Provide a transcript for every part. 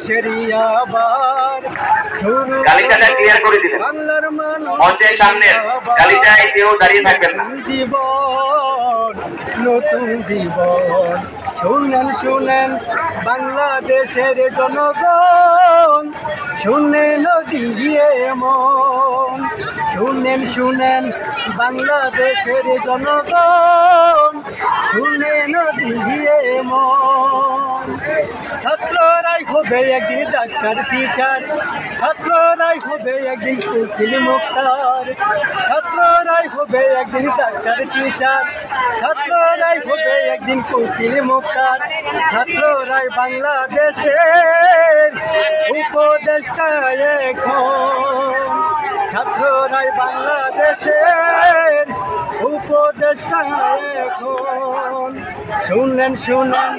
বাংলাদেশেরই আবার গালিচাটা ক্লিয়ার করে দিলেন। বাংলার মানুষ মঞ্চের সামনে গালিচায় কেউ দাঁড়িয়ে থাকবেন না। জীবন নতুন জীবন শুনেন শুনেন বাংলাদেশের জনগণ শুনেন দিয়ে মন শুনেন শুনেন বাংলাদেশের জনগণ শুনেন দিয়ে মন ছাত্ররাই হবে একদিন ডাক্তার টিচার ছাত্ররাই হবে একদিন উকিল মুক্তার ছাত্ররাই হবে একদিন ডাক্তার টিচার ছাত্ররাই হবে একদিন উকিল মুক্তার ছাত্ররাই বাংলাদেশের উপদেষ্টা এখন ছাত্ররাই বাংলাদেশের উপদেষ্টা এখন শুনেন শুনেন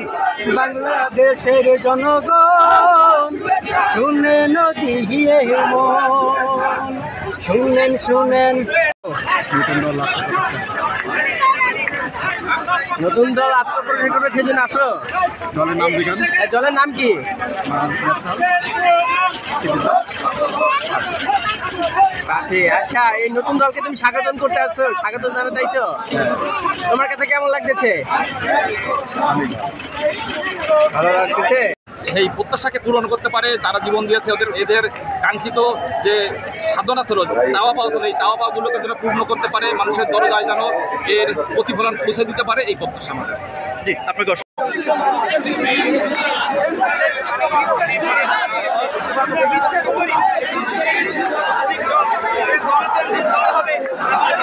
বাংলাদেশের জনগণ শুনেন দিয়ে মন শুনেন শুনেন নতুন দল আত্মপ্রকাশ করবে সেদিন আসো। দলের নাম দিবেন দলের নাম কি? আচ্ছা, এই নতুন দলকে তুমি স্বাগতম করতে আসছো, স্বাগতম জানাতে আইছো। তোমার কাছে কেমন লাগতেছে? ভালো লাগতেছে। সেই প্রত্যাশাকে পূরণ করতে পারে, তারা জীবন দিয়েছে, এদের কাঙ্ক্ষিত যে সাধনা ছিল, চাওয়া পাওয়া ছিল, এই চাওয়া পাওয়াগুলোকে যেন পূর্ণ করতে পারে, মানুষের দরজায় যেন এর প্রতিফলন পৌঁছে দিতে পারে, এই প্রত্যাশা আমাদের। জি, আপনাকে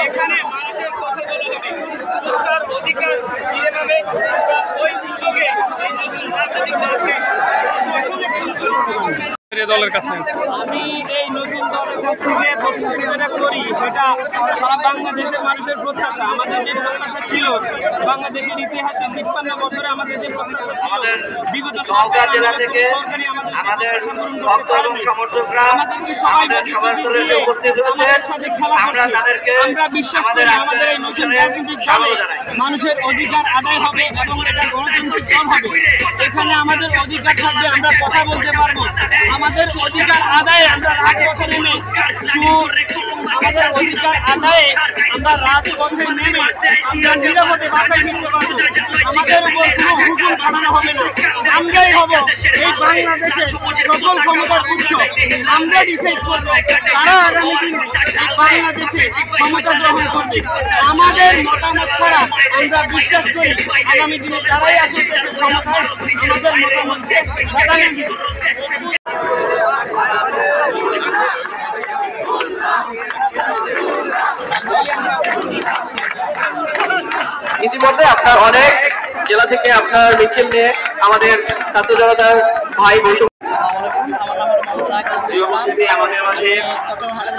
এখানে মানুষের কথা বলা হবে, তার অধিকার দিয়ে যাবে ওই উদ্যোগে এই নতুন রাজনৈতিক দলকে দলের কাছে আমি এই নতুন দলের কাছ থেকে প্রত্যাশা যেটা করি সেটা সারা বাংলাদেশের মানুষের প্রত্যাশা। আমাদের যে প্রত্যাশা ছিল বাংলাদেশের ইতিহাসে 53 বছরে আমাদের যে প্রত্যাশা ছিল, বিগত নওগাঁ জেলা থেকে আমাদের আমাদের ভক্ত এবং সমর্থকরা আমাদেরকে সবাই উপস্থিত আমাদের সাথে খেলা আমরা করছে। তাদেরকে আমরা বিশ্বাস করি আমাদের এই নতুন রাজনৈতিক দলে মানুষের অধিকার আদায় হবে এবং এটা গণতান্ত্রিক দল হবে। এখানে আমাদের অধিকার থাকবে, আমরা কথা বলতে পারবো, আমাদের অধিকার আদায়ে আমরা রাজপথে নেমে আমাদের অধিকার আদায়ে আমরা রাজপথে নেমে আমরা নিরাপদে বাসায় ফিরতে পারবো। আমাদের উপর কোনো হুকুম বানানো হবে না, আমরাই হব এই বাংলাদেশের সকল ক্ষমতার উৎস। আমরা ডিসাইড করবো তারা আগামী দিনে এই বাংলাদেশে ক্ষমতা গ্রহণ করবে। আমাদের মতামত ছাড়া আমরা বিশ্বাস করি আগামী দিনে যারাই আসুক দেশের ক্ষমতায় আমাদের মতামতকে প্রাধান্য দিবে। ইতিমধ্যে আপনার অনেক জেলা থেকে আপনার মিছিল নিয়ে আমাদের ছাত্র জনতার ভাই বৈষম্য আমাদের মাঝে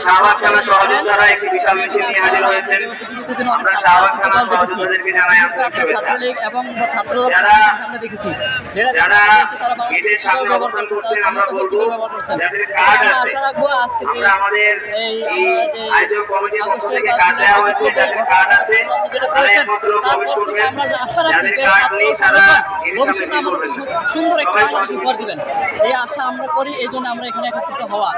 শাহবাগ থানা সহযোদ্ধারা একটি বিশাল মিছিল নিয়ে হাজির হয়েছেন। আমরা শাহবাগ থানা সহযোদ্ধাদেরকে জানাই আন্তরিক শুভেচ্ছা। যারা ঈদের সামনে অবস্থান করছেন, আমরা বলবো যাদের কার্ড আছে, আমরা আমাদের এই আয়োজক কমিটির পক্ষ থেকে কার্ড দেওয়া হয়েছে, যাদের কার্ড আছে তারা একমাত্র প্রবেশ করবেন। যাদের কার্ড নেই তারা ভবিষ্যতে আমাদের সুন্দর একটা বাংলাদেশ উপহার দিবেন, এই আশা আমরা করি। এই জন্য আমরা এখানে একত্রিত হওয়া।